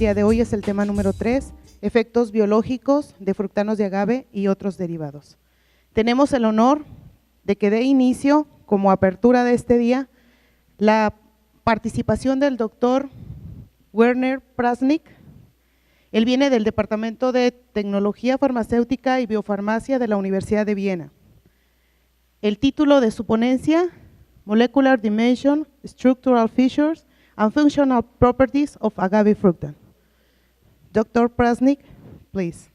día de hoy es el tema número 3, efectos biológicos de fructanos de agave y otros derivados. Tenemos el honor de que dé inicio, como apertura de este día, la participación del doctor Werner Prasnik. Él viene del Departamento de Tecnología Farmacéutica y Biofarmacia de la Universidad de Viena. El título de su ponencia, Molecular Dimension, Structural Features and Functional Properties of Agave Fructan. Dr. Prasnik, please.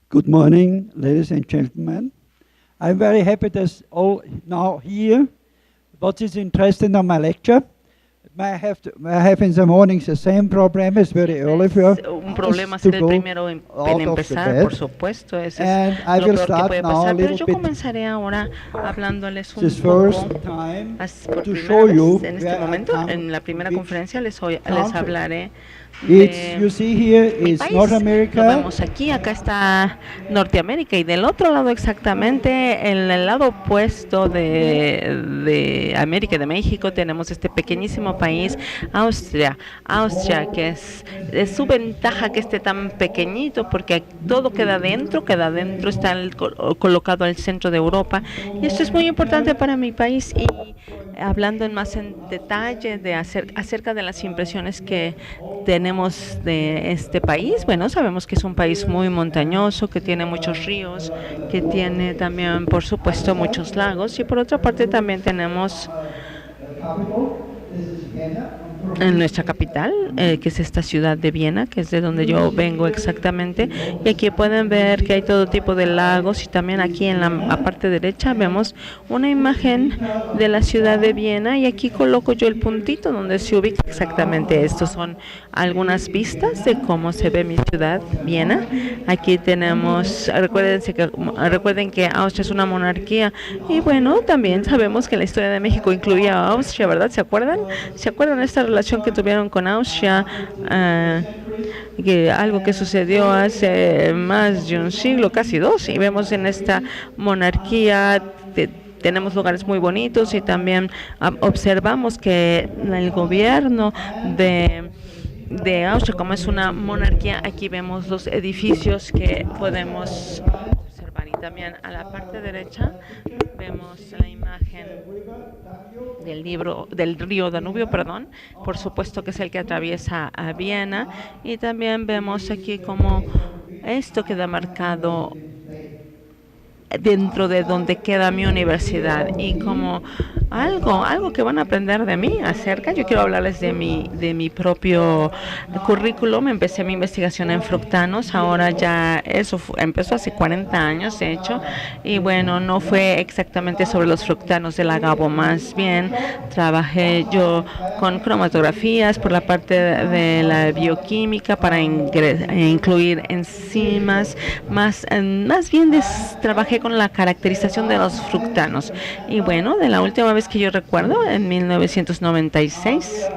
Good morning, ladies and gentlemen. I'm very happy that all now here. What is interesting on my lecture? I have in the morning the same problem. It's very early for un problema ser el primero en empezar, por supuesto, ese es lo peor que puede pasar, pero yo comenzaré ahora hablándoles un poco, por primera vez en este momento, en la primera conferencia les hablaré de mi país. Lo vemos aquí, acá está Norteamérica y del otro lado exactamente, en el lado opuesto de América y de México tenemos este pequeñísimo país, Austria, que es su ventaja que esté tan pequeñito porque todo queda dentro está colocado al centro de Europa y esto es muy importante para mi país. Y hablando más en detalle acerca de las impresiones que tenemos de este país, bueno, sabemos que es un país muy montañoso, que tiene muchos ríos, que tiene también, por supuesto, muchos lagos y por otra parte también tenemos en nuestra capital, que es esta ciudad de Viena, que es de donde yo vengo exactamente, y aquí pueden ver que hay todo tipo de lagos y también aquí en la parte derecha vemos una imagen de la ciudad de Viena y aquí coloco yo el puntito donde se ubica exactamente. Estos son algunas vistas de cómo se ve mi ciudad, Viena. Aquí tenemos, recuerden que Austria es una monarquía y bueno, también sabemos que la historia de México incluía a Austria, ¿verdad? ¿Se acuerdan? ¿Se acuerdan de esta relación que tuvieron con Austria? Que algo que sucedió hace más de un siglo, casi dos, y vemos en esta monarquía tenemos lugares muy bonitos y también observamos que el gobierno de Austria, como es una monarquía, aquí vemos los edificios que podemos observar y también a la parte derecha vemos la imagen del río Danubio, por supuesto que es el que atraviesa a Viena y también vemos aquí como esto queda marcado dentro de donde queda mi universidad y como algo que van a aprender de mí acerca. Yo quiero hablarles de mi propio currículum. Empecé mi investigación en fructanos, ahora ya eso empezó hace 40 años de hecho, y bueno, no fue exactamente sobre los fructanos del agavo, más bien trabajé yo con cromatografías por la parte de la bioquímica para incluir enzimas, más bien trabajé con la caracterización de los fructanos. Y bueno, de la última vez que yo recuerdo, en 1996,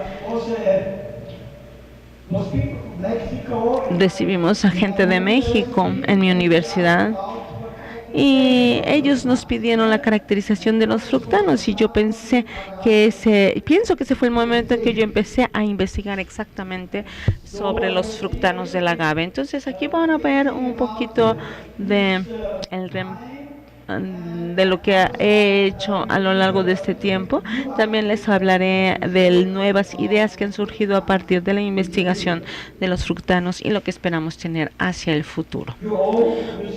recibimos a gente de México en mi universidad y ellos nos pidieron la caracterización de los fructanos y yo pienso que ese fue el momento en que yo empecé a investigar exactamente sobre los fructanos del agave. Entonces aquí van a ver un poquito de lo que he hecho a lo largo de este tiempo. También les hablaré de nuevas ideas que han surgido a partir de la investigación de los fructanos y lo que esperamos tener hacia el futuro.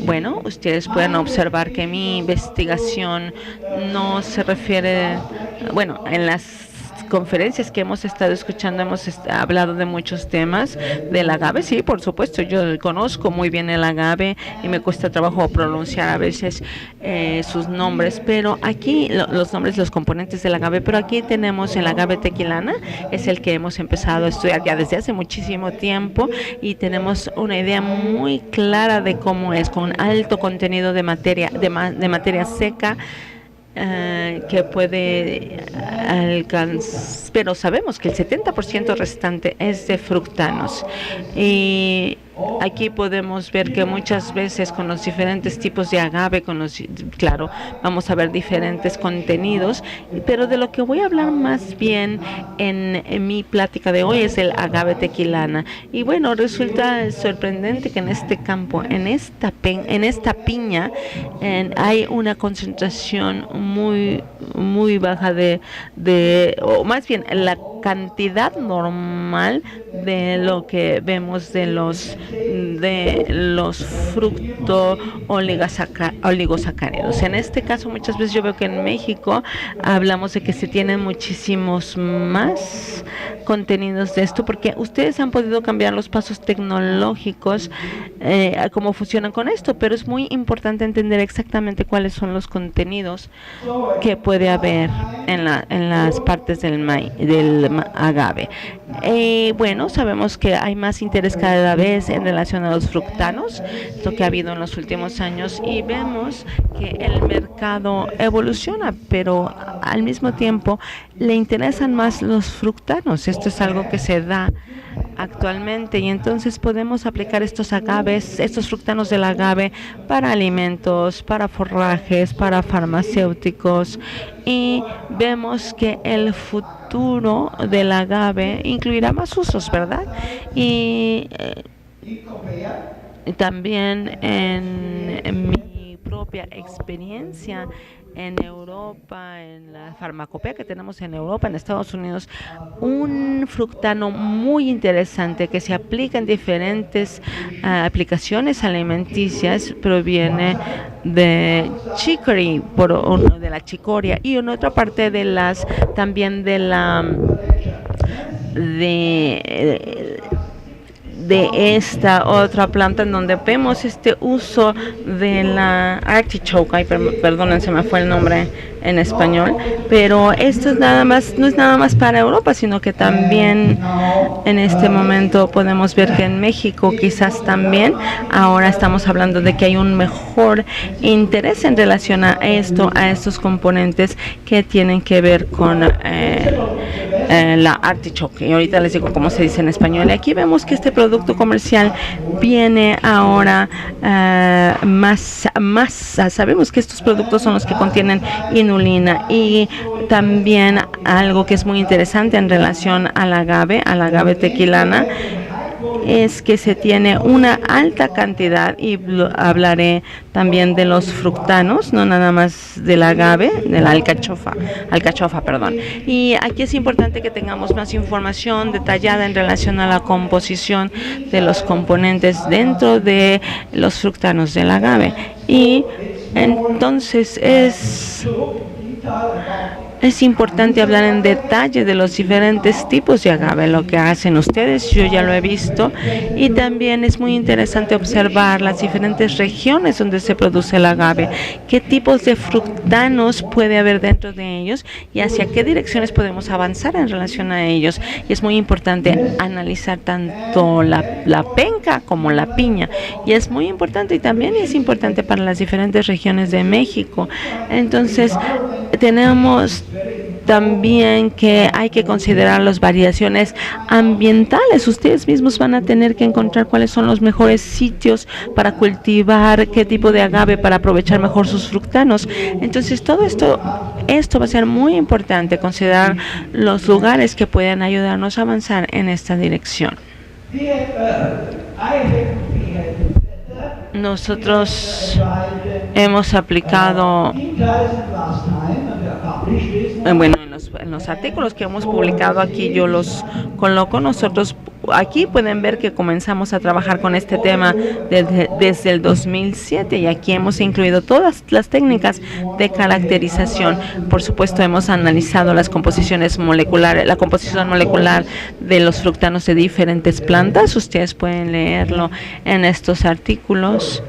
Bueno, ustedes pueden observar que mi investigación no se refiere, bueno, en las conferencias que hemos estado escuchando hemos hablado de muchos temas del agave. Sí, por supuesto, yo conozco muy bien el agave y me cuesta trabajo pronunciar a veces sus nombres, pero aquí los nombres, los componentes del agave, pero aquí tenemos el agave tequilana, es el que hemos empezado a estudiar ya desde hace muchísimo tiempo y tenemos una idea muy clara de cómo es, con alto contenido de materia seca, que puede alcanzar, pero sabemos que el 70% restante es de fructanos y Aquí podemos ver que muchas veces con los diferentes tipos de agave, claro, vamos a ver diferentes contenidos, pero de lo que voy a hablar más bien en mi plática de hoy es el agave tequilana. Y bueno, resulta sorprendente que en este campo, en esta piña, hay una concentración muy baja o más bien la cantidad normal de lo que vemos de los fructo oligosacáridos. En este caso, muchas veces yo veo que en México hablamos de que se tienen muchísimos más contenidos de esto, porque ustedes han podido cambiar los pasos tecnológicos, cómo funcionan con esto, pero es muy importante entender exactamente cuáles son los contenidos que puede haber en las partes del agave. Bueno, sabemos que hay más interés cada vez en relación a los fructanos, lo que ha habido en los últimos años, y vemos que el mercado evoluciona, pero al mismo tiempo le interesan más los fructanos. Esto es algo que se da actualmente, y entonces podemos aplicar estos fructanos del agave para alimentos, para forrajes, para farmacéuticos, y vemos que el futuro del agave incluirá más usos, ¿verdad? Y también en mi propia experiencia en Europa, en la farmacopea que tenemos en Europa, en Estados Unidos, un fructano muy interesante que se aplica en diferentes aplicaciones alimenticias proviene de chicory, de la chicoria, y en otra parte también de esta otra planta, en donde vemos este uso de la artichoke. Perdonen, se me fue el nombre en español, pero esto no es nada más para Europa, sino que también en este momento podemos ver que en México quizás también ahora estamos hablando de que hay un mejor interés en relación a estos componentes que tienen que ver con la artichoke, y ahorita les digo cómo se dice en español. Y aquí vemos que este producto comercial viene ahora sabemos que estos productos son los que contienen inulina, y también algo que es muy interesante en relación al agave tequilana, es que se tiene una alta cantidad, y hablaré también de los fructanos, no nada más del agave, de la alcachofa, perdón. Y aquí es importante que tengamos más información detallada en relación a la composición de los componentes dentro de los fructanos del agave. Y entonces es importante hablar en detalle de los diferentes tipos de agave, lo que hacen ustedes, yo ya lo he visto, y también es muy interesante observar las diferentes regiones donde se produce el agave, qué tipos de fructanos puede haber dentro de ellos y hacia qué direcciones podemos avanzar en relación a ellos. Y es muy importante analizar tanto la penca como la piña, y es muy importante, y también es importante para las diferentes regiones de México. Entonces tenemos también que hay que considerar las variaciones ambientales. Ustedes mismos van a tener que encontrar cuáles son los mejores sitios para cultivar qué tipo de agave para aprovechar mejor sus fructanos. Entonces todo esto va a ser muy importante, considerar los lugares que puedan ayudarnos a avanzar en esta dirección. Nosotros hemos aplicado, bueno, en los artículos que hemos publicado aquí, yo los coloco. Nosotros aquí pueden ver que comenzamos a trabajar con este tema desde el 2007, y aquí hemos incluido todas las técnicas de caracterización. Por supuesto, hemos analizado la composición molecular de los fructanos de diferentes plantas. Ustedes pueden leerlo en estos artículos.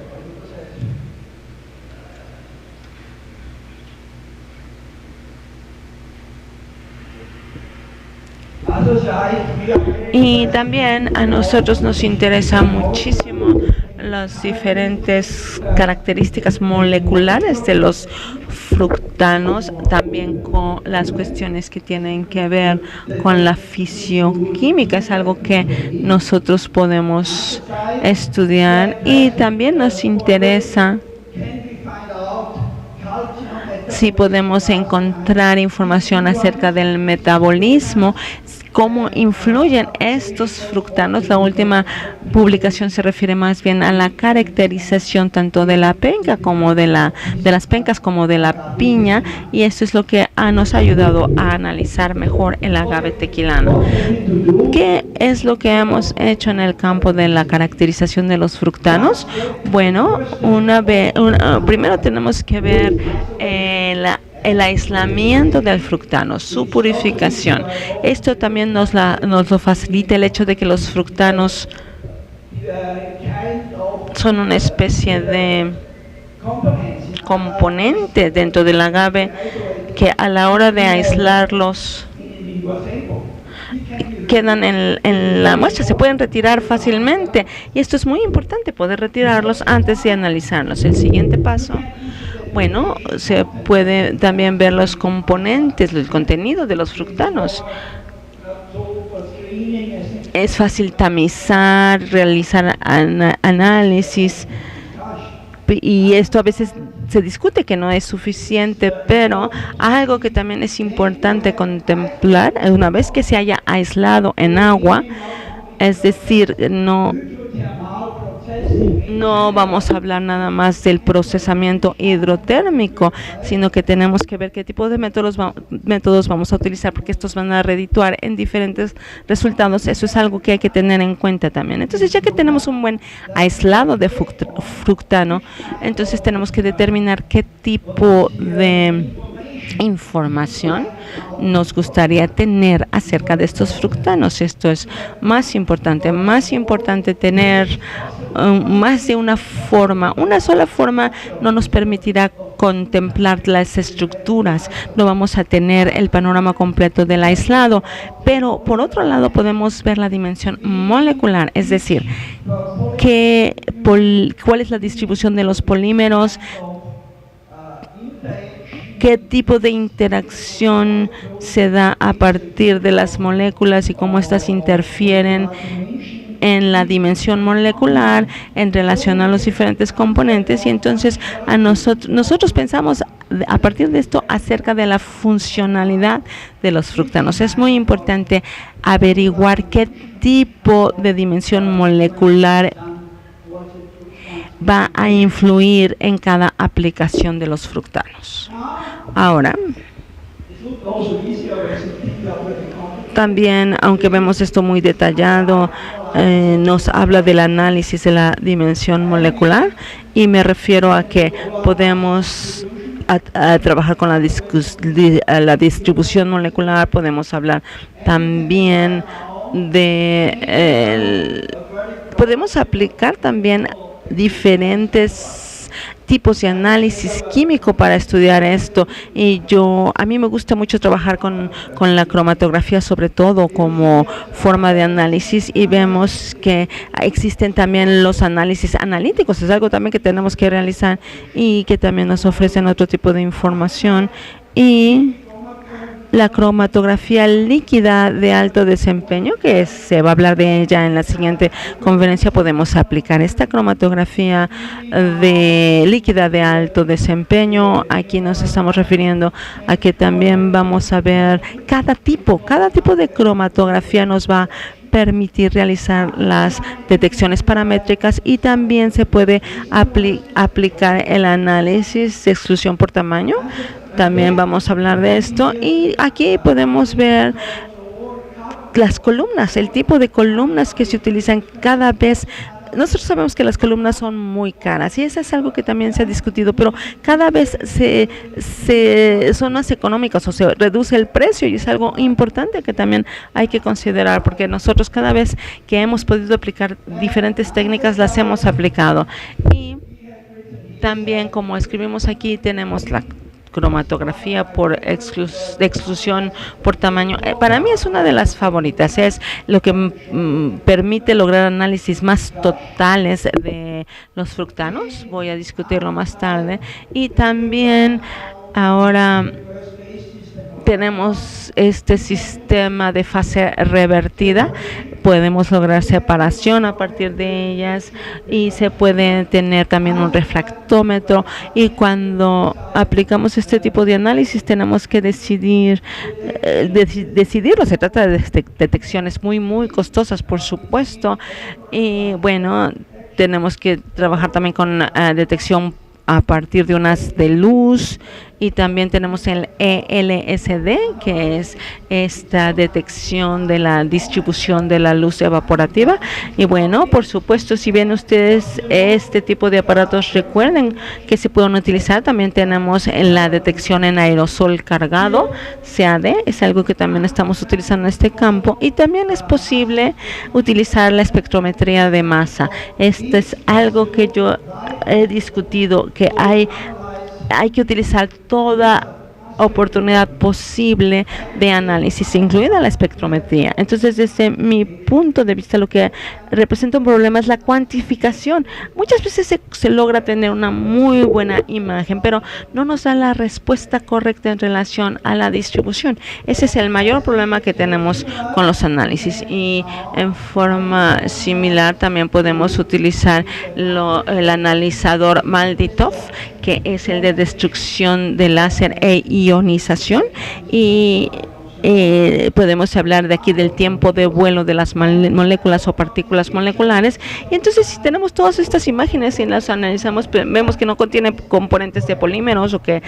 Y también a nosotros nos interesa muchísimo las diferentes características moleculares de los fructanos, también con las cuestiones que tienen que ver con la fisioquímica. Es algo que nosotros podemos estudiar y también nos interesa si podemos encontrar información acerca del metabolismo, cómo influyen estos fructanos. La última publicación se refiere más bien a la caracterización tanto de la penca como de las pencas como de la piña, y esto es lo que nos ha ayudado a analizar mejor el agave tequilano. ¿Qué es lo que hemos hecho en el campo de la caracterización de los fructanos? Bueno, primero tenemos que ver el aislamiento del fructano, su purificación. Esto también nos lo facilita el hecho de que los fructanos son una especie de componente dentro del agave que a la hora de aislarlos quedan en la muestra, se pueden retirar fácilmente, y esto es muy importante, poder retirarlos antes de analizarlos. El siguiente paso, bueno, se puede también ver los componentes, el contenido de los fructanos. Es fácil tamizar, realizar análisis, y esto a veces se discute que no es suficiente, pero algo que también es importante contemplar una vez que se haya aislado en agua, es decir, no vamos a hablar nada más del procesamiento hidrotérmico, sino que tenemos que ver qué tipo de métodos vamos a utilizar, porque estos van a redituar en diferentes resultados. Eso es algo que hay que tener en cuenta también. Entonces, ya que tenemos un buen aislado de fructano, entonces tenemos que determinar qué tipo de información nos gustaría tener acerca de estos fructanos. Esto es más importante tener más de una forma. Una sola forma no nos permitirá contemplar las estructuras, no vamos a tener el panorama completo del aislado, pero por otro lado podemos ver la dimensión molecular, es decir, cuál es la distribución de los polímeros, qué tipo de interacción se da a partir de las moléculas y cómo éstas interfieren en la dimensión molecular en relación a los diferentes componentes. Y entonces nosotros pensamos a partir de esto acerca de la funcionalidad de los fructanos. Es muy importante averiguar qué tipo de dimensión molecular va a influir en cada aplicación de los fructanos. Ahora, también, aunque vemos esto muy detallado, nos habla del análisis de la dimensión molecular, y me refiero a que podemos a trabajar con la distribución molecular. Podemos hablar también podemos aplicar también diferentes tipos de análisis químico para estudiar esto, y a mí me gusta mucho trabajar con la cromatografía, sobre todo como forma de análisis, y vemos que existen también los análisis analíticos. Es algo también que tenemos que realizar y que también nos ofrecen otro tipo de información. Y la cromatografía líquida de alto desempeño, que se va a hablar de ella en la siguiente conferencia, podemos aplicar esta cromatografía líquida de alto desempeño. Aquí nos estamos refiriendo a que también vamos a ver cada tipo de cromatografía nos va a permitir realizar las detecciones paramétricas, y también se puede aplicar el análisis de exclusión por tamaño. También vamos a hablar de esto, y aquí podemos ver las columnas, el tipo de columnas que se utilizan cada vez. Nosotros sabemos que las columnas son muy caras, y eso es algo que también se ha discutido, pero cada vez son más económicas, o se reduce el precio, y es algo importante que también hay que considerar, porque nosotros cada vez que hemos podido aplicar diferentes técnicas las hemos aplicado. Y también, como escribimos aquí, tenemos la cromatografía por exclusión por tamaño. Para mí es una de las favoritas, es lo que permite lograr análisis más totales de los fructanos. Voy a discutirlo más tarde. Y también Ahora tenemos este sistema de fase revertida. Podemos lograr separación a partir de ellas y se puede tener también un refractómetro, y cuando aplicamos este tipo de análisis tenemos que decidirlo. Se trata de detecciones muy costosas, por supuesto, y bueno, tenemos que trabajar también con detección a partir de unas de luz, y también tenemos el ELSD, que es esta detección de la distribución de la luz evaporativa. Y bueno, por supuesto, si ven ustedes este tipo de aparatos, recuerden que se pueden utilizar. También tenemos la detección en aerosol cargado, CAD, es algo que también estamos utilizando en este campo, y también es posible utilizar la espectrometría de masa. Esto es algo que yo he discutido, que hay que utilizar toda oportunidad posible de análisis, incluida la espectrometría. Entonces, desde mi punto de vista, lo que representa un problema es la cuantificación. Muchas veces se logra tener una muy buena imagen, pero no nos da la respuesta correcta en relación a la distribución. Ese es el mayor problema que tenemos con los análisis, y en forma similar también podemos utilizar el analizador Malditov, que es el de destrucción de láser e ionización, y podemos hablar de aquí del tiempo de vuelo de las moléculas o partículas moleculares. Y entonces, si tenemos todas estas imágenes y las analizamos, vemos que no contiene componentes de polímeros, o que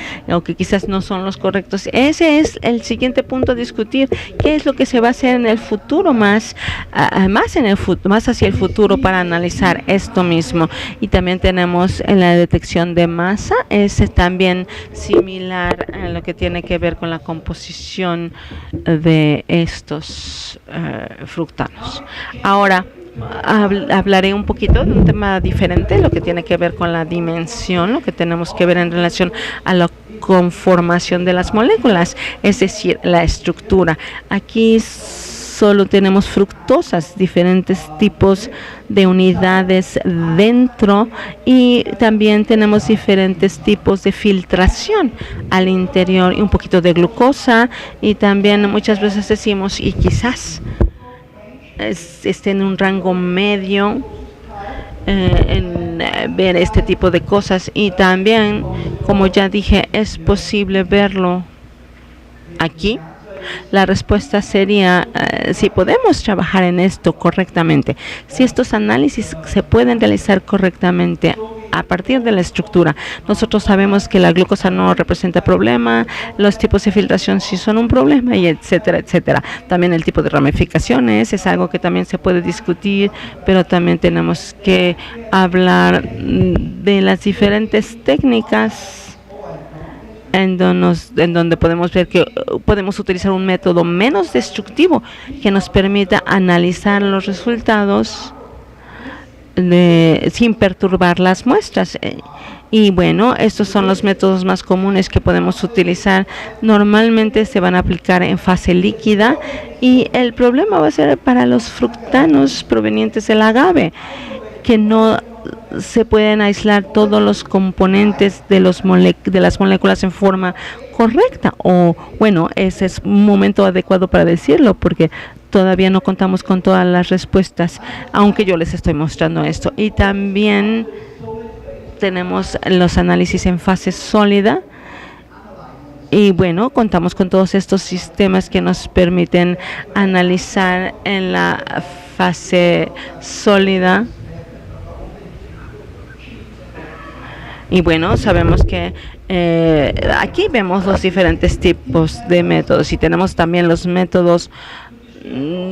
quizás no son los correctos. Ese es el siguiente punto a discutir: qué es lo que se va a hacer en el futuro, más hacia el futuro, para analizar esto mismo. Y también tenemos en la detección de masa, es también similar a lo que tiene que ver con la composición de estos fructanos. Ahora hablaré un poquito de un tema diferente, lo que tiene que ver con la dimensión, lo que tenemos que ver en relación a la conformación de las moléculas, es decir, la estructura. Aquí solo tenemos fructosas, diferentes tipos de unidades dentro, y también tenemos diferentes tipos de filtración al interior, y un poquito de glucosa, y también muchas veces decimos, y quizás esté en un rango medio en ver este tipo de cosas. Y también, como ya dije, es posible verlo aquí. La respuesta sería si podemos trabajar en esto correctamente, si estos análisis se pueden realizar correctamente a partir de la estructura. Nosotros sabemos que la glucosa no representa problema, los tipos de filtración sí son un problema, y etcétera, etcétera. También el tipo de ramificaciones es algo que también se puede discutir, pero también tenemos que hablar de las diferentes técnicas en donde podemos ver que podemos utilizar un método menos destructivo que nos permita analizar los resultados sin perturbar las muestras. Y bueno, estos son los métodos más comunes que podemos utilizar. Normalmente se van a aplicar en fase líquida, y el problema va a ser para los fructanos provenientes del agave, que no se pueden aislar todos los componentes de las moléculas en forma correcta, o bueno, ese es un momento adecuado para decirlo, porque todavía no contamos con todas las respuestas, aunque yo les estoy mostrando esto. Y también tenemos los análisis en fase sólida, y bueno, contamos con todos estos sistemas que nos permiten analizar en la fase sólida. Y bueno, sabemos que aquí vemos los diferentes tipos de métodos, y tenemos también los métodos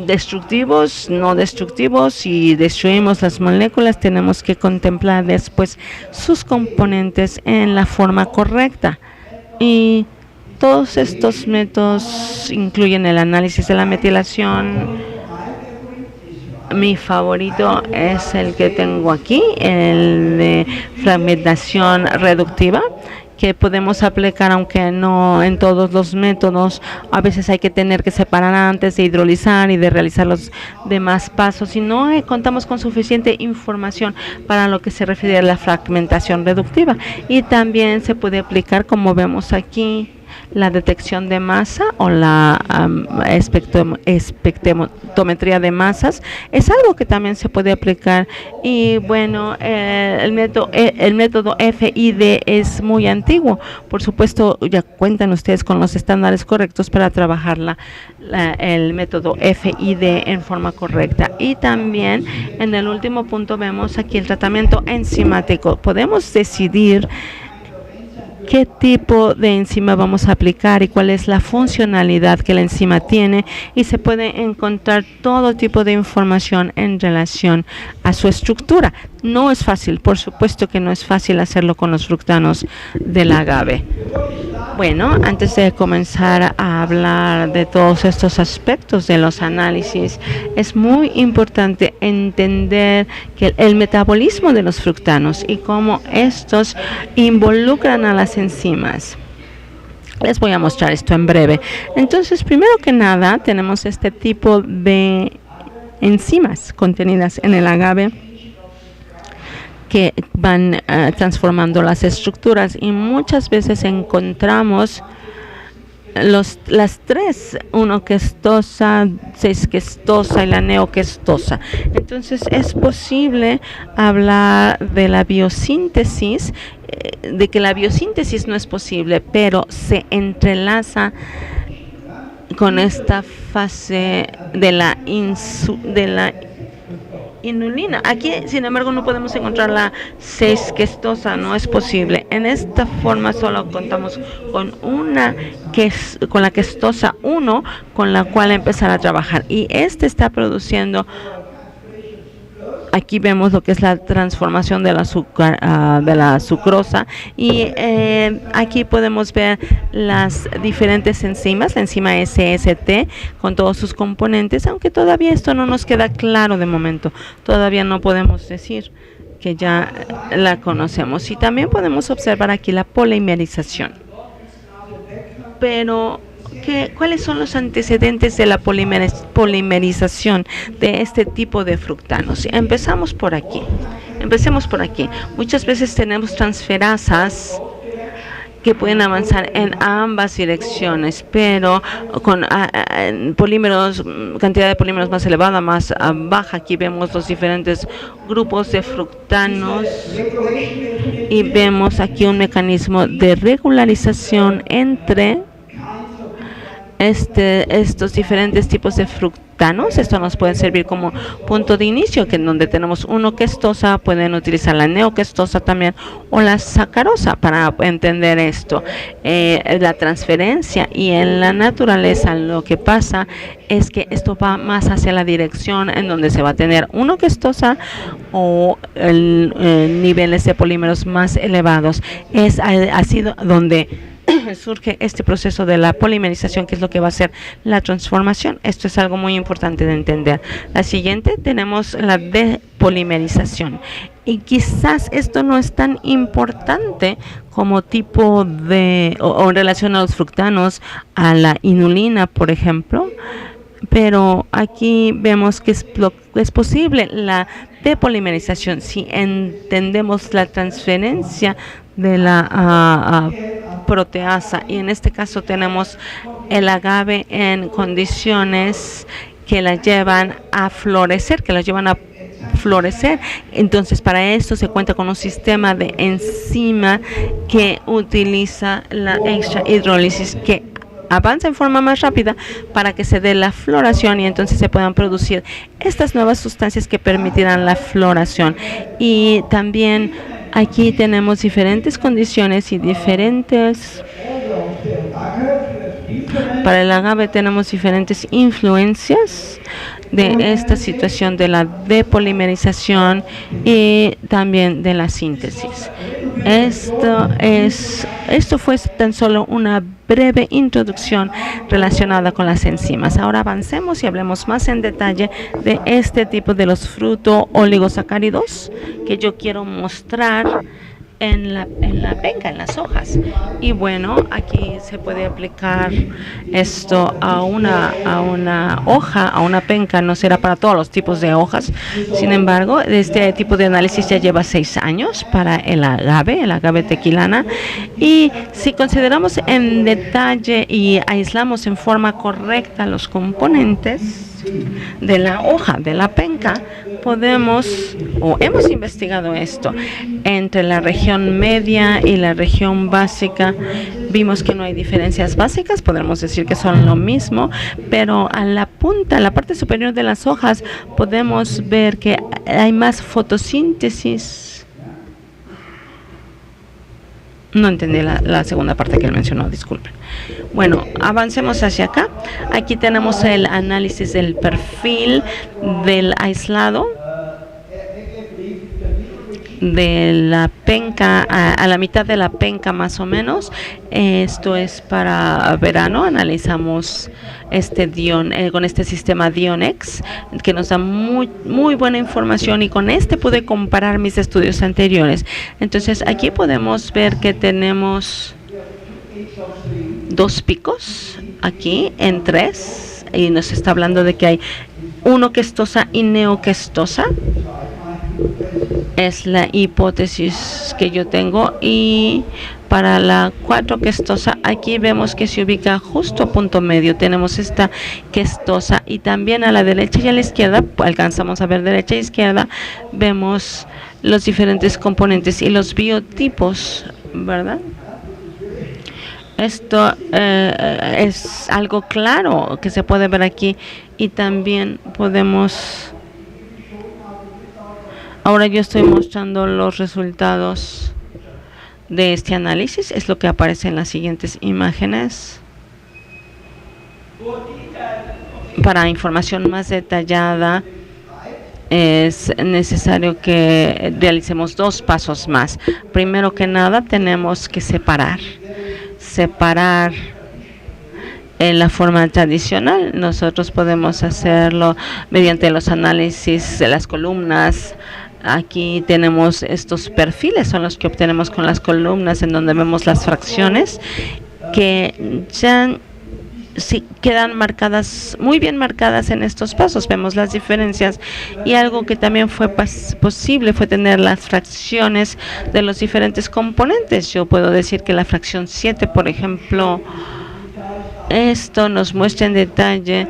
destructivos, no destructivos. Si destruimos las moléculas, tenemos que contemplar después sus componentes en la forma correcta. Y todos estos métodos incluyen el análisis de la metilación. Mi favorito es el que tengo aquí, el de fragmentación reductiva, que podemos aplicar, aunque no en todos los métodos. A veces hay que tener que separar antes de hidrolizar y de realizar los demás pasos. Y no contamos con suficiente información para lo que se refiere a la fragmentación reductiva. Y también se puede aplicar, como vemos aquí, la detección de masa o la espectrometría de masas. Es algo que también se puede aplicar. Y bueno, el método FID es muy antiguo. Por supuesto, ya cuentan ustedes con los estándares correctos para trabajar el método FID en forma correcta. Y también en el último punto vemos aquí el tratamiento enzimático. Podemos decidir qué tipo de enzima vamos a aplicar y cuál es la funcionalidad que la enzima tiene, y se puede encontrar todo tipo de información en relación a su estructura. No es fácil, por supuesto que no es fácil hacerlo con los fructanos del agave. Bueno, antes de comenzar a hablar de todos estos aspectos de los análisis, es muy importante entender que el metabolismo de los fructanos y cómo estos involucran a las enzimas. Les voy a mostrar esto en breve. Entonces, primero que nada, tenemos este tipo de enzimas contenidas en el agave que van transformando las estructuras, y muchas veces encontramos las tres, 1-questosa, 6-questosa y la neoquestosa. Entonces es posible hablar de la biosíntesis, de que la biosíntesis no es posible, pero se entrelaza con esta fase de la inulina. Aquí, sin embargo, no podemos encontrar la 6-questosa, no es posible. En esta forma solo contamos con con la questosa 1, con la cual empezar a trabajar. Y este está produciendo, aquí vemos lo que es la transformación del azúcar, de la sucrosa, y aquí podemos ver las diferentes enzimas, la enzima SST con todos sus componentes, aunque todavía esto no nos queda claro de momento. Todavía no podemos decir que ya la conocemos. Y también podemos observar aquí la polimerización. Pero ¿cuáles son los antecedentes de la polimerización de este tipo de fructanos? Empecemos por aquí. Muchas veces tenemos transferasas que pueden avanzar en ambas direcciones, pero con polímeros, cantidad de polímeros más elevada, más baja. Aquí vemos los diferentes grupos de fructanos y vemos aquí un mecanismo de regularización entre estos diferentes tipos de fructanos. Esto nos puede servir como punto de inicio, que en donde tenemos 1-questosa, pueden utilizar la neoquestosa también, o la sacarosa para entender esto. La transferencia, y en la naturaleza lo que pasa es que esto va más hacia la dirección en donde se va a tener 1-questosa o niveles de polímeros más elevados. Es así donde surge este proceso de la polimerización, que es lo que va a hacer la transformación. Esto es algo muy importante de entender. La siguiente, tenemos la depolimerización, y quizás esto no es tan importante como tipo de o en relación a los fructanos, a la inulina, por ejemplo, pero aquí vemos que es posible la depolimerización si entendemos la transferencia de la proteasa, y en este caso tenemos el agave en condiciones que la llevan a florecer, Entonces, para esto se cuenta con un sistema de enzima que utiliza la extra hidrólisis, que avanza en forma más rápida para que se dé la floración, y entonces se puedan producir estas nuevas sustancias que permitirán la floración. Y también aquí tenemos diferentes condiciones y diferentes, para el agave tenemos diferentes influencias de esta situación de la depolimerización y también de la síntesis. Esto fue tan solo una breve introducción relacionada con las enzimas. Ahora avancemos y hablemos más en detalle de este tipo de los fruto oligosacáridos que yo quiero mostrar en la penca, en las hojas. Y bueno, aquí se puede aplicar esto a una hoja, a una penca. No será para todos los tipos de hojas. Sin embargo, este tipo de análisis ya lleva 6 años para el agave tequilana. Y si consideramos en detalle y aislamos en forma correcta los componentes de la hoja, de la penca, hemos investigado esto entre la región media y la región básica. Vimos que no hay diferencias básicas, podemos decir que son lo mismo, pero a la punta, a la parte superior de las hojas, podemos ver que hay más fotosíntesis. No entendí la segunda parte que él mencionó, disculpen. Bueno, avancemos hacia acá. Aquí tenemos el análisis del perfil del aislado de la penca, a la mitad de la penca más o menos. Esto es para verano. Analizamos con este sistema Dionex, que nos da muy buena información, y con este pude comparar mis estudios anteriores. Entonces aquí podemos ver que tenemos 2 picos aquí en 3, y nos está hablando de que hay unoquestosa y neoquestosa. Es la hipótesis que yo tengo, y para la 4 questosa aquí vemos que se ubica justo a punto medio. Tenemos esta questosa, y también a la derecha y a la izquierda, alcanzamos a ver derecha e izquierda, vemos los diferentes componentes y los biotipos, ¿verdad? Esto es algo claro que se puede ver aquí, y también podemos... Ahora yo estoy mostrando los resultados de este análisis. Es lo que aparece en las siguientes imágenes. Para información más detallada es necesario que realicemos 2 pasos más. Primero que nada, tenemos que separar en la forma tradicional. Nosotros podemos hacerlo mediante los análisis de las columnas. Aquí tenemos estos perfiles, son los que obtenemos con las columnas, en donde vemos las fracciones que ya sí quedan marcadas, muy bien marcadas en estos pasos. Vemos las diferencias, y algo que también fue posible fue tener las fracciones de los diferentes componentes. Yo puedo decir que la fracción 7, por ejemplo, esto nos muestra en detalle.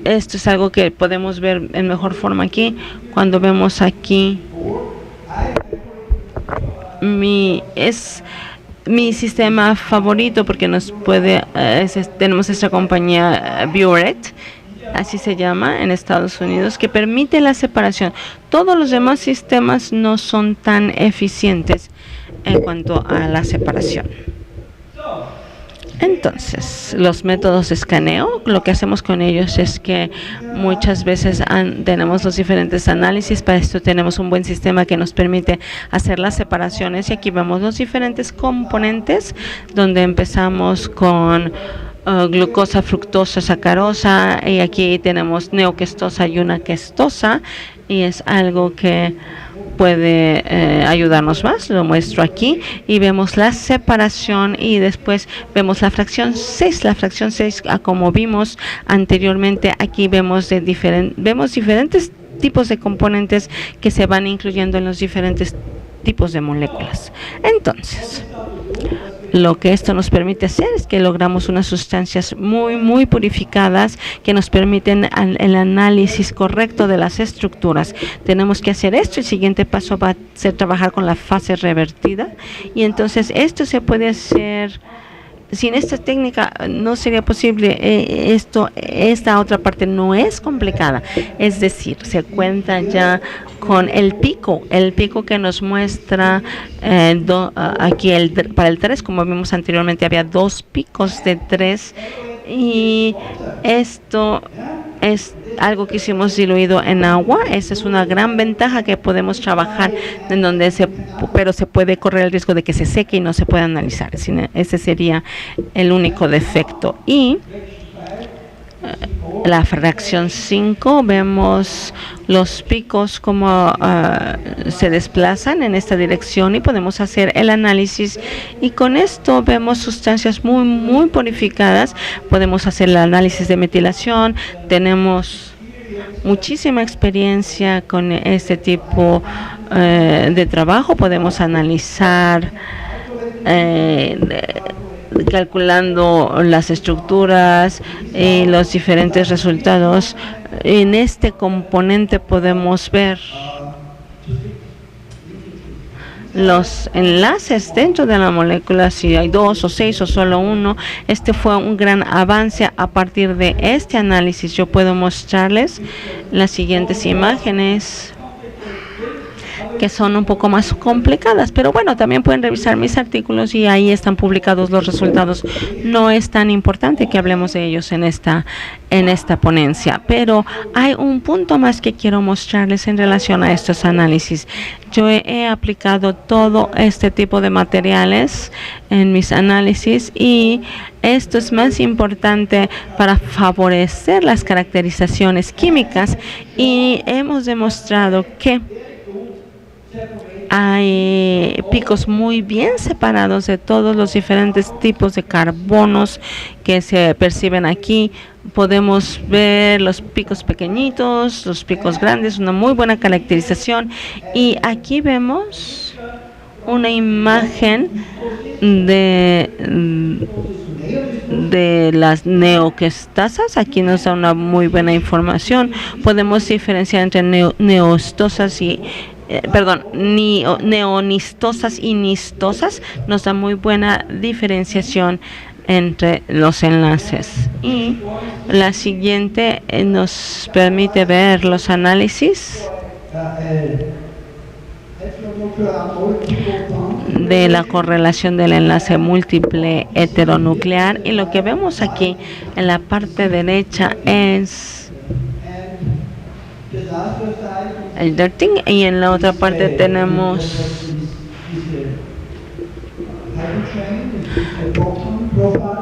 Esto es algo que podemos ver en mejor forma aquí, cuando vemos aquí mi sistema favorito, porque nos puede, tenemos esta compañía Biuret, así se llama en Estados Unidos, que permite la separación. Todos los demás sistemas no son tan eficientes en cuanto a la separación. Entonces, los métodos de escaneo, lo que hacemos con ellos es que muchas veces tenemos los diferentes análisis. Para esto tenemos un buen sistema que nos permite hacer las separaciones, y aquí vemos los diferentes componentes, donde empezamos con glucosa, fructosa, sacarosa, y aquí tenemos neoquestosa y una questosa, y es algo que puede ayudarnos más. Lo muestro aquí, y vemos la separación, y después vemos la fracción 6. La fracción 6, como vimos anteriormente, aquí vemos diferentes tipos de componentes que se van incluyendo en los diferentes tipos de moléculas. Entonces, lo que esto nos permite hacer es que logramos unas sustancias muy purificadas, que nos permiten el análisis correcto de las estructuras. Tenemos que hacer esto. El siguiente paso va a ser trabajar con la fase revertida, y entonces esto se puede hacer. Sin esta técnica no sería posible. Esta otra parte no es complicada, es decir, se cuenta ya con el pico que nos muestra aquí para el 3, como vimos anteriormente, había 2 picos de 3, y esto es algo que hicimos diluido en agua. Esa es una gran ventaja, que podemos trabajar en donde pero se puede correr el riesgo de que se seque y no se pueda analizar. Ese sería el único defecto. Y la fracción 5, vemos los picos como se desplazan en esta dirección y podemos hacer el análisis, y con esto vemos sustancias muy purificadas. Podemos hacer el análisis de metilación. Tenemos muchísima experiencia con este tipo de trabajo. Podemos analizar calculando las estructuras y los diferentes resultados. En este componente podemos ver los enlaces dentro de la molécula, si hay 2 o 6 o solo uno. Este fue un gran avance. A partir de este análisis yo puedo mostrarles las siguientes imágenes, que son un poco más complicadas, pero bueno, también pueden revisar mis artículos y ahí están publicados los resultados. No es tan importante que hablemos de ellos en esta ponencia, pero hay un punto más que quiero mostrarles en relación a estos análisis. Yo he aplicado todo este tipo de materiales en mis análisis, y esto es más importante para favorecer las caracterizaciones químicas, y hemos demostrado que hay picos muy bien separados de todos los diferentes tipos de carbonos que se perciben aquí. Podemos ver los picos pequeñitos, los picos grandes, una muy buena caracterización. Y aquí vemos una imagen de las neoquestasas. Aquí nos da una muy buena información. Podemos diferenciar entre neonistosas y nistosas. Nos da muy buena diferenciación entre los enlaces. Y la siguiente nos permite ver los análisis de la correlación del enlace múltiple heteronuclear, y lo que vemos aquí en la parte derecha es el dirting, y en la otra parte tenemos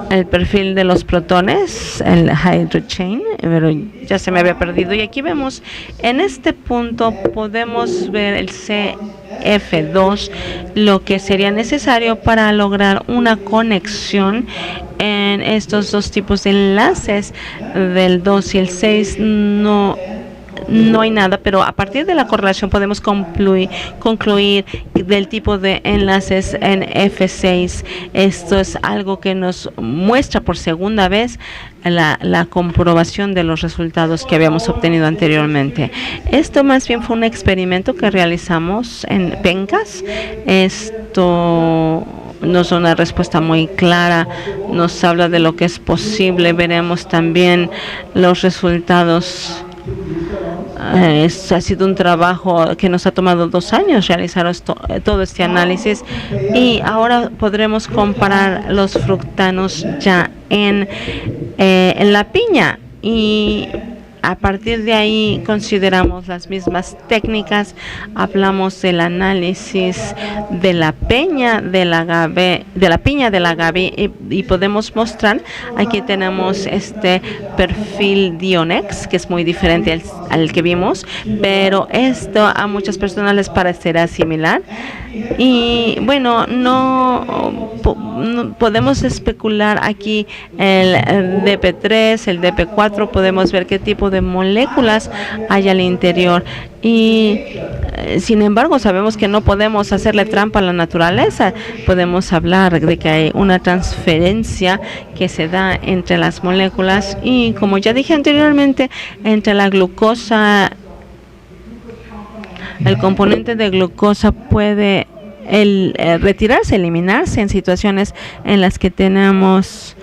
el perfil de los protones, el hydrochain, pero ya se me había perdido. Y aquí vemos, en este punto podemos ver el CF2, lo que sería necesario para lograr una conexión en estos dos tipos de enlaces. Del 2 y el 6 no hay nada, pero a partir de la correlación podemos concluir del tipo de enlaces en F6. Esto es algo que nos muestra por segunda vez la comprobación de los resultados que habíamos obtenido anteriormente. Esto más bien fue un experimento que realizamos en PENCAS. Esto nos da una respuesta muy clara, nos habla de lo que es posible. Veremos también los resultados. Ha sido un trabajo que nos ha tomado 2 años realizar todo este análisis, y ahora podremos comparar los fructanos ya en la piña, y a partir de ahí consideramos las mismas técnicas. Hablamos del análisis de la piña del agave, y podemos mostrar, aquí tenemos este perfil Dionex, que es muy diferente al que vimos, pero esto a muchas personas les parecerá similar. Y bueno, no podemos especular aquí el DP3, el DP4, podemos ver qué tipo de moléculas hay al interior, y sin embargo sabemos que no podemos hacerle trampa a la naturaleza. Podemos hablar de que hay una transferencia que se da entre las moléculas, y como ya dije anteriormente, entre la glucosa, el componente de glucosa puede retirarse, eliminarse en situaciones en las que tenemos.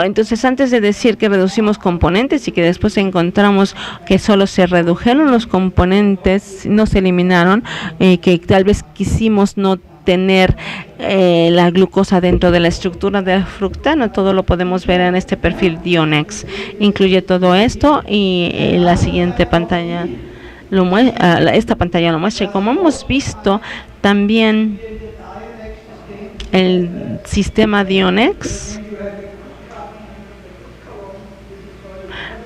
Entonces, antes de decir que reducimos componentes y que después encontramos que solo se redujeron los componentes, no se eliminaron, que tal vez quisimos no tener la glucosa dentro de la estructura del fructano, todo lo podemos ver en este perfil Dionex. Incluye todo esto, y la siguiente pantalla esta pantalla lo muestra. Y como hemos visto, también el sistema Dionex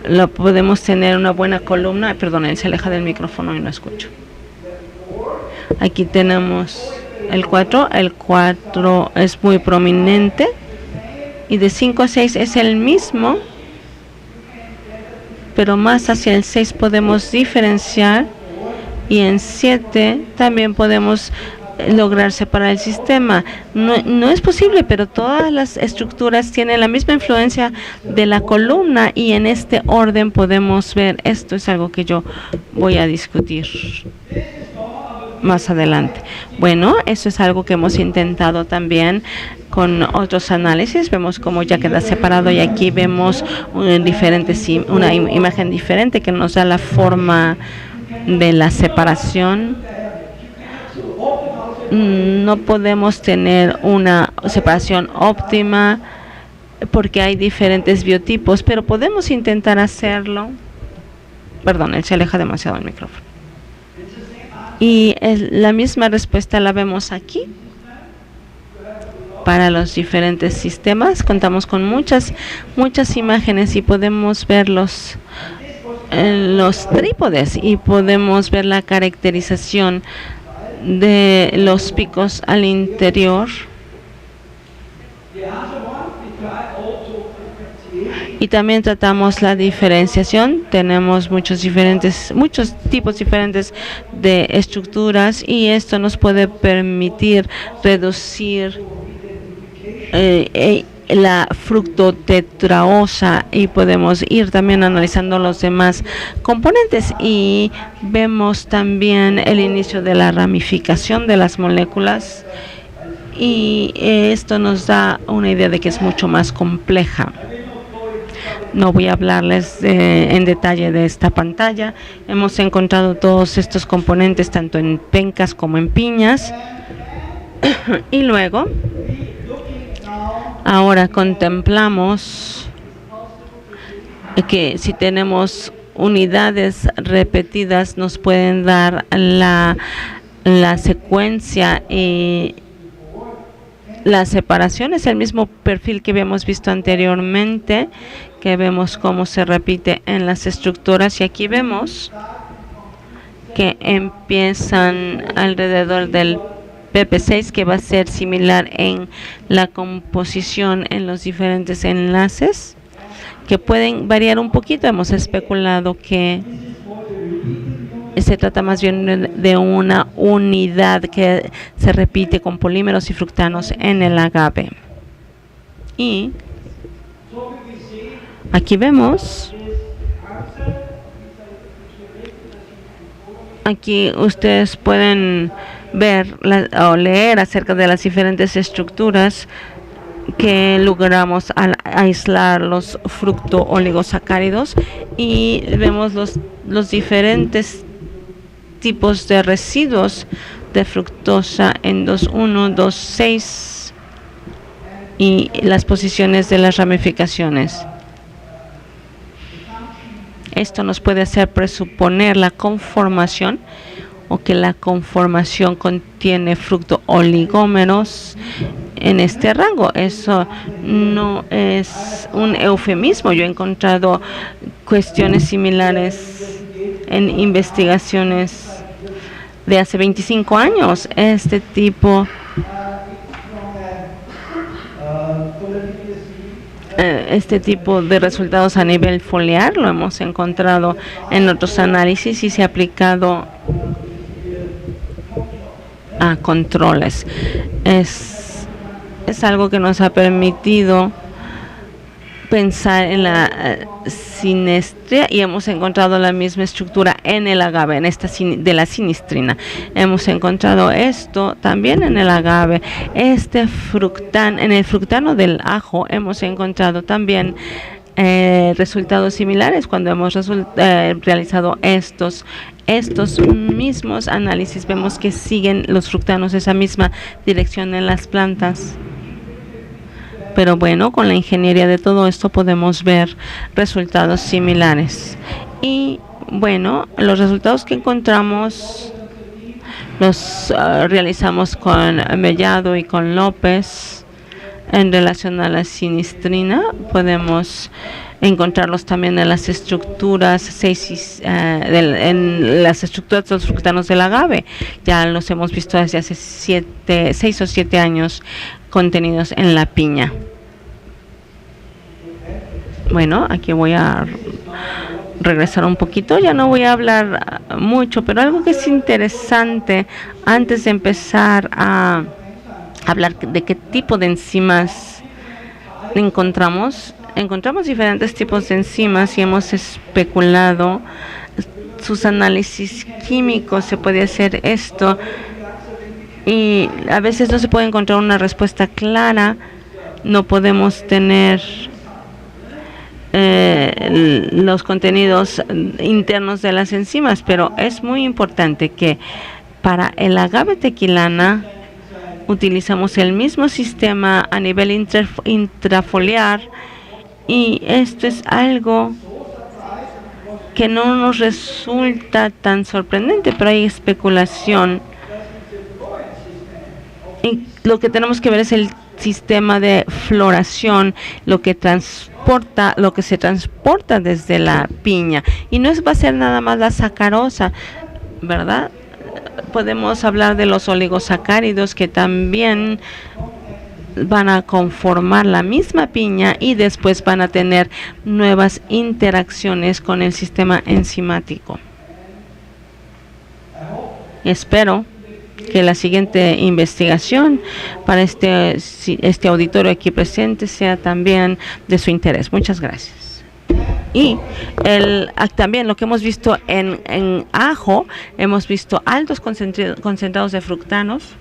lo podemos tener una buena columna. Perdón, él se aleja del micrófono y no escucho. Aquí tenemos el 4. El 4 es muy prominente. Y de 5 a 6 es el mismo. Pero más hacia el 6 podemos diferenciar. Y en 7 también podemos lograr separar el sistema. No es posible, pero todas las estructuras tienen la misma influencia de la columna y en este orden podemos ver. Esto es algo que yo voy a discutir más adelante. Bueno, eso es algo que hemos intentado también con otros análisis. Vemos cómo ya queda separado y aquí vemos una imagen diferente que nos da la forma de la separación. No podemos tener una separación óptima porque hay diferentes biotipos, pero podemos intentar hacerlo. Perdón, él se aleja demasiado del micrófono. Y la misma respuesta la vemos aquí. Para los diferentes sistemas contamos con muchas imágenes y podemos ver los trípodes y podemos ver la caracterización de los picos al interior. Y también tratamos la diferenciación. Tenemos muchos tipos diferentes de estructuras y esto nos puede permitir reducir la fructotetraosa y podemos ir también analizando los demás componentes y vemos también el inicio de la ramificación de las moléculas y esto nos da una idea de que es mucho más compleja. No voy a hablarles en detalle de esta pantalla. Hemos encontrado todos estos componentes tanto en pencas como en piñas y luego ahora contemplamos que si tenemos unidades repetidas nos pueden dar la secuencia y la separación. Es el mismo perfil que habíamos visto anteriormente, que vemos cómo se repite en las estructuras y aquí vemos que empiezan alrededor del PP6, que va a ser similar en la composición en los diferentes enlaces, que pueden variar un poquito. Hemos especulado que se trata más bien de una unidad que se repite con polímeros y fructanos en el agave. Y aquí vemos, aquí ustedes pueden ver o leer acerca de las diferentes estructuras que logramos al aislar los fructooligosacáridos y vemos los diferentes tipos de residuos de fructosa en 2,1, 2,6 y las posiciones de las ramificaciones. Esto nos puede hacer presuponer la conformación o que la conformación contiene fructooligómeros en este rango. Eso no es un eufemismo. Yo he encontrado cuestiones similares en investigaciones de hace 25 años. Este tipo de resultados a nivel foliar lo hemos encontrado en otros análisis y se ha aplicado a controles. Es algo que nos ha permitido pensar en la sinestria y hemos encontrado la misma estructura en el agave, en esta de la sinistrina. Hemos encontrado esto también en el agave. En el fructano del ajo hemos encontrado también resultados similares cuando hemos realizado estos mismos análisis. Vemos que siguen los fructanos esa misma dirección en las plantas. Pero bueno, con la ingeniería de todo esto podemos ver resultados similares. Y bueno, los resultados que encontramos los realizamos con Mellado y con López. en relación a la sinistrina. Podemos encontrarlos también en las estructuras en las estructuras de los fructanos del agave. Ya los hemos visto desde hace 6 o 7 años contenidos en la piña. Bueno, aquí voy a regresar un poquito. Ya no voy a hablar mucho, pero algo que es interesante antes de empezar a hablar de qué tipo de enzimas encontramos diferentes tipos de enzimas y hemos especulado sus análisis químicos. Se puede hacer esto y a veces no se puede encontrar una respuesta clara. No podemos tener los contenidos internos de las enzimas, pero es muy importante que para el agave tequilana utilizamos el mismo sistema a nivel intrafoliar, y esto es algo que no nos resulta tan sorprendente, pero hay especulación. Y lo que tenemos que ver es el sistema de floración, lo que se transporta desde la piña. Y no va a ser nada más la sacarosa, ¿verdad? Podemos hablar de los oligosacáridos que también van a conformar la misma piña y después van a tener nuevas interacciones con el sistema enzimático. Espero que la siguiente investigación para este auditorio aquí presente sea también de su interés. Muchas gracias. Y también lo que hemos visto en ajo, hemos visto altos concentrados de fructanos.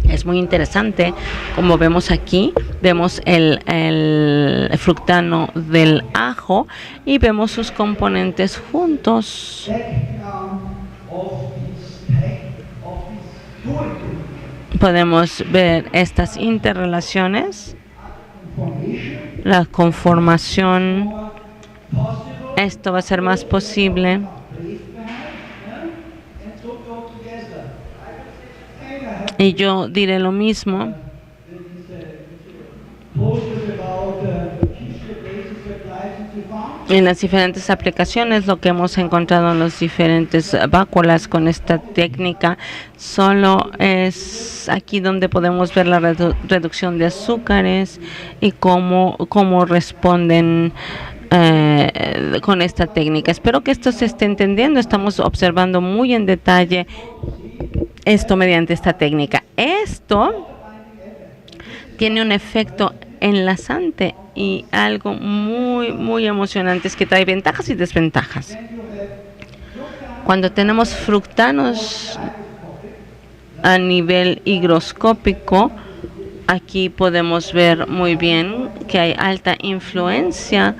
Es muy interesante, como vemos aquí, vemos el fructano del ajo y vemos sus componentes juntos. Podemos ver estas interrelaciones, la conformación. Esto va a ser más posible. Y yo diré lo mismo. En las diferentes aplicaciones, lo que hemos encontrado en los diferentes báculas con esta técnica, solo es aquí donde podemos ver la reducción de azúcares y cómo responden con esta técnica. Espero que esto se esté entendiendo. Estamos observando muy en detalle esto mediante esta técnica. Esto tiene un efecto enlazante y algo muy emocionante es que trae ventajas y desventajas. Cuando tenemos fructanos a nivel higroscópico, aquí podemos ver muy bien que hay alta influencia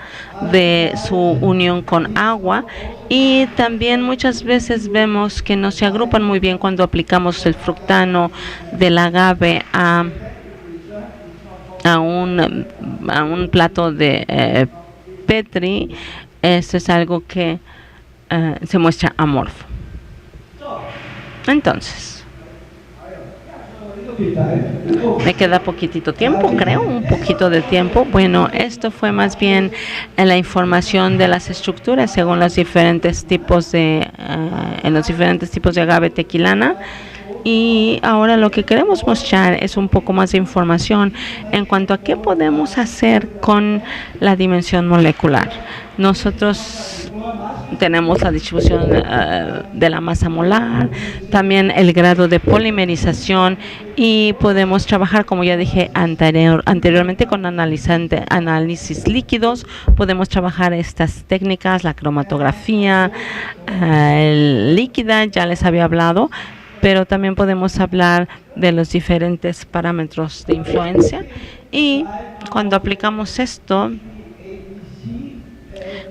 de su unión con agua, y también muchas veces vemos que no se agrupan muy bien cuando aplicamos el fructano del agave a un plato de Petri. Eso es algo que se muestra amorfo. Entonces, me queda poquitito tiempo, creo, un poquito de tiempo. Bueno, esto fue más bien la información de las estructuras según los diferentes tipos de agave tequilana. Y ahora lo que queremos mostrar es un poco más de información en cuanto a qué podemos hacer con la dimensión molecular. Nosotros tenemos la distribución de la masa molar, también el grado de polimerización, y podemos trabajar, como ya dije anteriormente, con análisis líquidos. Podemos trabajar estas técnicas, la cromatografía líquida, ya les había hablado, pero también podemos hablar de los diferentes parámetros de influencia. Y cuando aplicamos esto,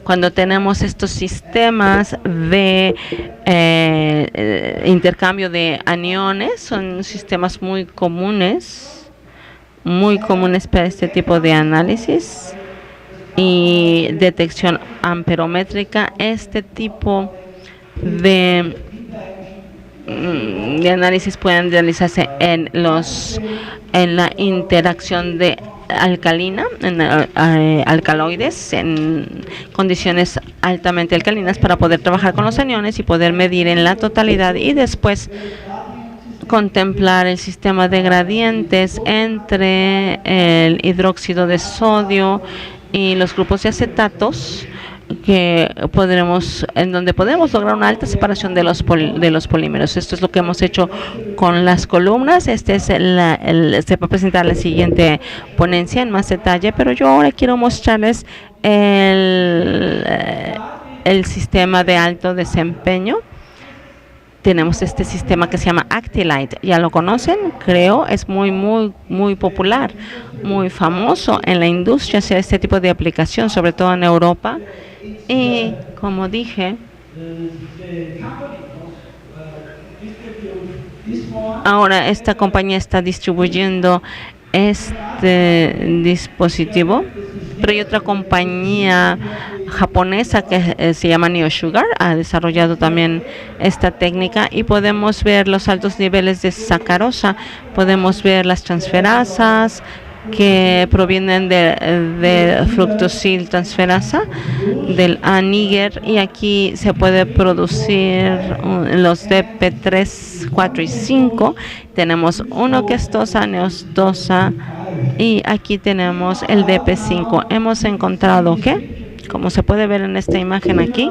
cuando tenemos estos sistemas de intercambio de aniones, son sistemas muy comunes para este tipo de análisis y detección amperométrica. Este tipo de de análisis pueden realizarse en la interacción de alcalina, en alcaloides, en condiciones altamente alcalinas, para poder trabajar con los aniones y poder medir en la totalidad, y después contemplar el sistema de gradientes entre el hidróxido de sodio y los grupos de acetatos, en donde podemos lograr una alta separación de los polímeros. Esto es lo que hemos hecho con las columnas. Se va a presentar la siguiente ponencia en más detalle, pero yo ahora quiero mostrarles el sistema de alto desempeño. Tenemos este sistema que se llama Actylite. ¿Ya lo conocen? Creo es muy popular, muy famoso en la industria hacer este tipo de aplicación, sobre todo en Europa. Y como dije, ahora esta compañía está distribuyendo este dispositivo, pero hay otra compañía japonesa que se llama NeoSugar, ha desarrollado también esta técnica, y podemos ver los altos niveles de sacarosa, podemos ver las transferasas que provienen de fructosil transferasa, del A-Niger, y aquí se puede producir los DP3, 4 y 5. Tenemos 1-questosa, neostosa, y aquí tenemos el DP5. Hemos encontrado que, como se puede ver en esta imagen aquí,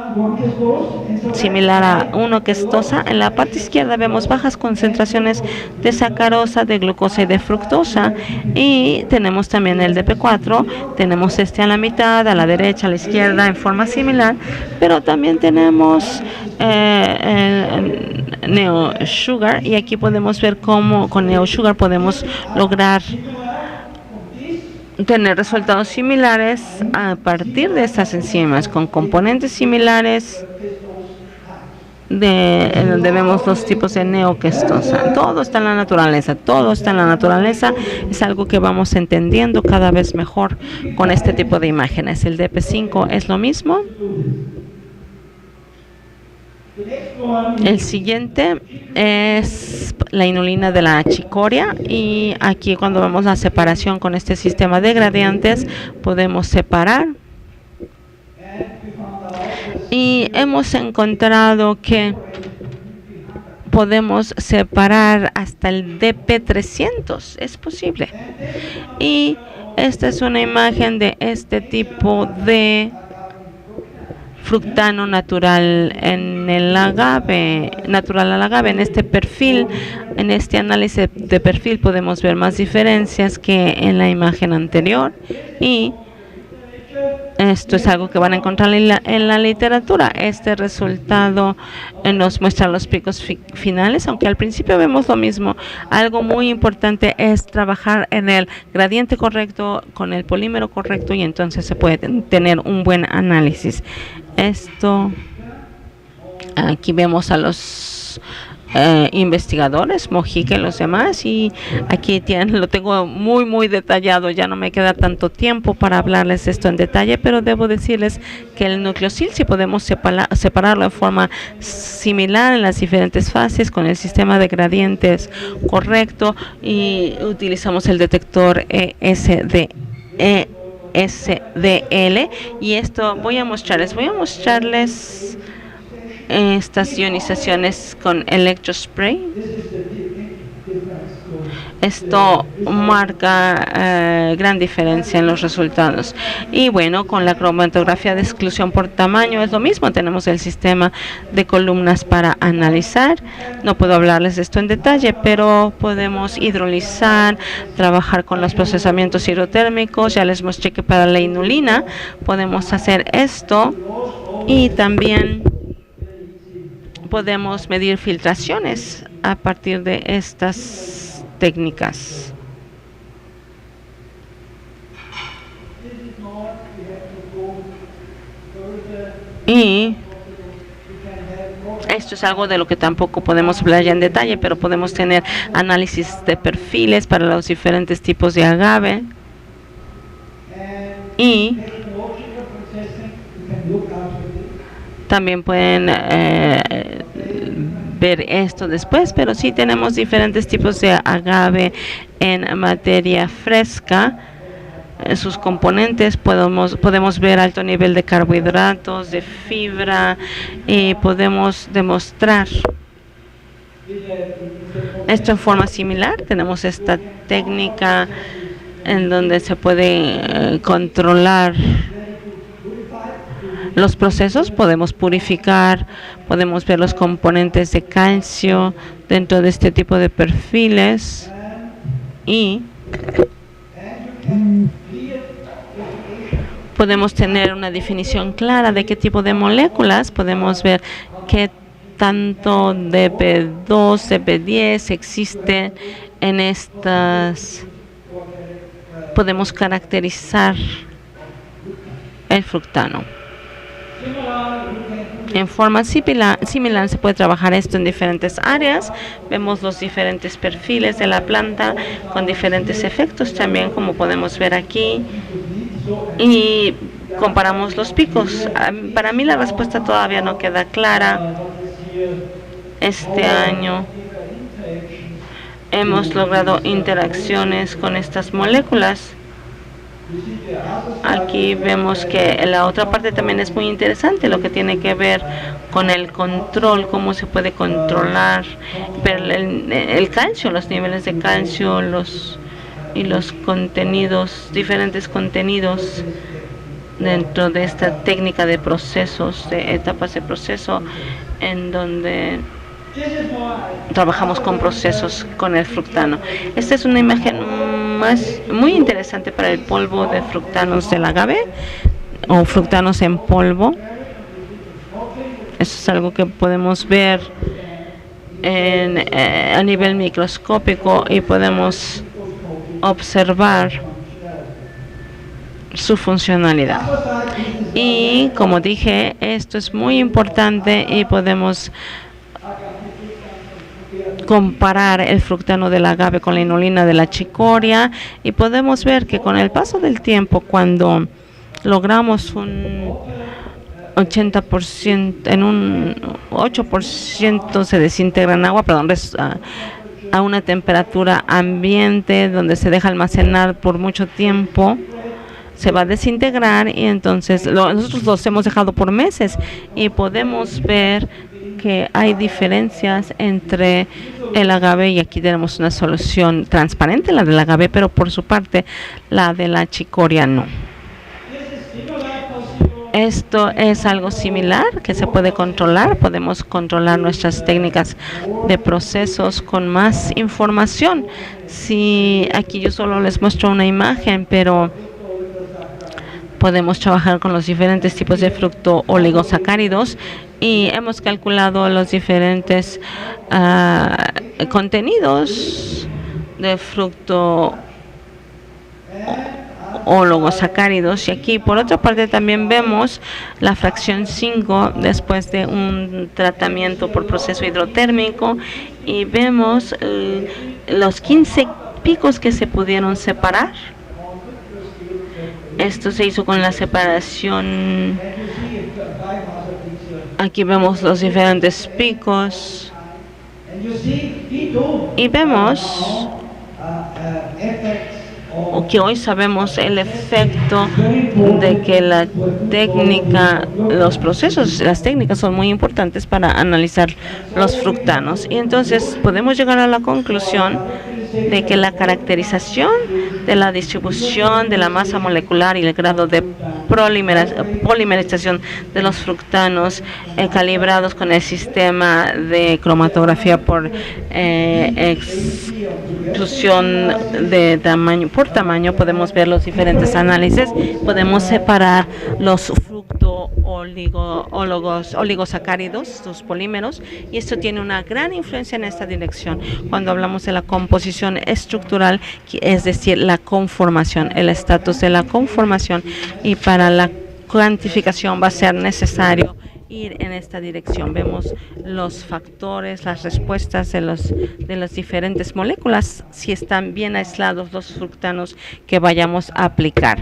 similar a 1-questosa, en la parte izquierda vemos bajas concentraciones de sacarosa, de glucosa y de fructosa, y tenemos también el DP4, tenemos este a la mitad, a la derecha, a la izquierda, en forma similar, pero también tenemos NeoSugar, y aquí podemos ver cómo con NeoSugar podemos lograr tener resultados similares a partir de estas enzimas, con componentes similares, donde vemos los tipos de neoquestosa. Todo está en la naturaleza, todo está en la naturaleza. Es algo que vamos entendiendo cada vez mejor con este tipo de imágenes. El DP5 es lo mismo. El siguiente es la inulina de la chicoria, y aquí cuando vemos la separación con este sistema de gradientes podemos separar, y hemos encontrado que podemos separar hasta el DP300, es posible. Y esta es una imagen de este tipo de fructano natural en el agave, en este perfil. En este análisis de perfil podemos ver más diferencias que en la imagen anterior, y esto es algo que van a encontrar en la literatura. Este resultado nos muestra los picos finales, aunque al principio vemos lo mismo. Algo muy importante es trabajar en el gradiente correcto, con el polímero correcto, y entonces se puede tener un buen análisis. Aquí vemos a los investigadores, Mojica y los demás, y aquí lo tengo muy detallado. Ya no me queda tanto tiempo para hablarles esto en detalle, pero debo decirles que el nucleosil sí podemos separarlo de forma similar en las diferentes fases con el sistema de gradientes correcto, y utilizamos el detector SDL, y esto voy a mostrarles estas ionizaciones con electrospray. Esto marca gran diferencia en los resultados. Y bueno, con la cromatografía de exclusión por tamaño es lo mismo. Tenemos el sistema de columnas para analizar. No puedo hablarles de esto en detalle, pero podemos hidrolizar, trabajar con los procesamientos hidrotérmicos. Ya les mostré que para la inulina podemos hacer esto, y también podemos medir filtraciones a partir de estas técnicas. Y esto es algo de lo que tampoco podemos hablar ya en detalle, pero podemos tener análisis de perfiles para los diferentes tipos de agave, y también pueden ver esto después, pero sí tenemos diferentes tipos de agave en materia fresca. Sus componentes podemos ver alto nivel de carbohidratos, de fibra, y podemos demostrar esto en forma similar. Tenemos esta técnica en donde se puede controlar los procesos, podemos purificar, podemos ver los componentes de calcio dentro de este tipo de perfiles y podemos tener una definición clara de qué tipo de moléculas, podemos ver qué tanto de B2, de B10 existe en estas, podemos caracterizar el fructano. En forma similar se puede trabajar esto en diferentes áreas. Vemos los diferentes perfiles de la planta con diferentes efectos también, como podemos ver aquí, y comparamos los picos. Para mí la respuesta todavía no queda clara. Este año hemos logrado interacciones con estas moléculas. Aquí vemos que la otra parte también es muy interesante, lo que tiene que ver con el control, cómo se puede controlar el calcio, los niveles de calcio, los contenidos, diferentes contenidos dentro de esta técnica de procesos, de etapas de proceso, en donde trabajamos con procesos con el fructano. Esta es una imagen muy interesante para el polvo de fructanos del agave o fructanos en polvo. Eso es algo que podemos ver a nivel microscópico y podemos observar su funcionalidad. Y como dije, esto es muy importante y podemos comparar el fructano del agave con la inulina de la chicoria y podemos ver que con el paso del tiempo, cuando logramos un 80%, en un 8% se desintegra en agua, a una temperatura ambiente donde se deja almacenar por mucho tiempo, se va a desintegrar y entonces nosotros los hemos dejado por meses y podemos ver que hay diferencias entre el agave, y aquí tenemos una solución transparente, la del agave, pero por su parte la de la chicoria no. Esto es algo similar que se puede controlar. Podemos controlar nuestras técnicas de procesos con más información. Si aquí yo solo les muestro una imagen, pero podemos trabajar con los diferentes tipos de fructo oligosacáridos y hemos calculado los diferentes contenidos de fructo oligosacáridos. Y aquí por otra parte también vemos la fracción 5 después de un tratamiento por proceso hidrotérmico y vemos los 15 picos que se pudieron separar. Esto se hizo con la separación. Aquí vemos los diferentes picos y vemos que hoy sabemos el efecto de que la técnica, los procesos, las técnicas son muy importantes para analizar los fructanos. Y entonces podemos llegar a la conclusión de que la caracterización de la distribución de la masa molecular y el grado de polimerización de los fructanos calibrados con el sistema de cromatografía por exclusión de tamaño por tamaño, podemos ver los diferentes análisis, podemos separar los oligosacáridos, los polímeros, y esto tiene una gran influencia en esta dirección cuando hablamos de la composición estructural, es decir, la conformación, el estatus de la conformación, y para la cuantificación va a ser necesario ir en esta dirección. Vemos los factores, las respuestas de las diferentes moléculas, si están bien aislados los fructanos que vayamos a aplicar.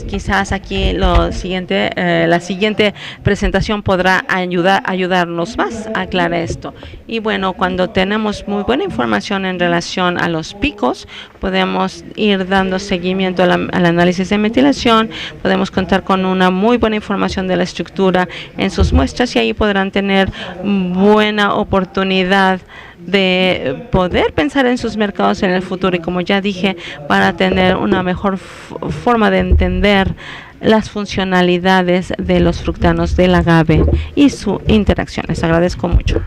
Quizás aquí la siguiente presentación podrá ayudarnos más a aclarar esto. Y bueno, cuando tenemos muy buena información en relación a los picos, podemos ir dando seguimiento al análisis de metilación, podemos contar con una muy buena información de la estructura en sus muestras y ahí podrán tener buena oportunidad de poder pensar en sus mercados en el futuro y, como ya dije, para tener una mejor forma de entender las funcionalidades de los fructanos del agave y su interacción. Les agradezco mucho.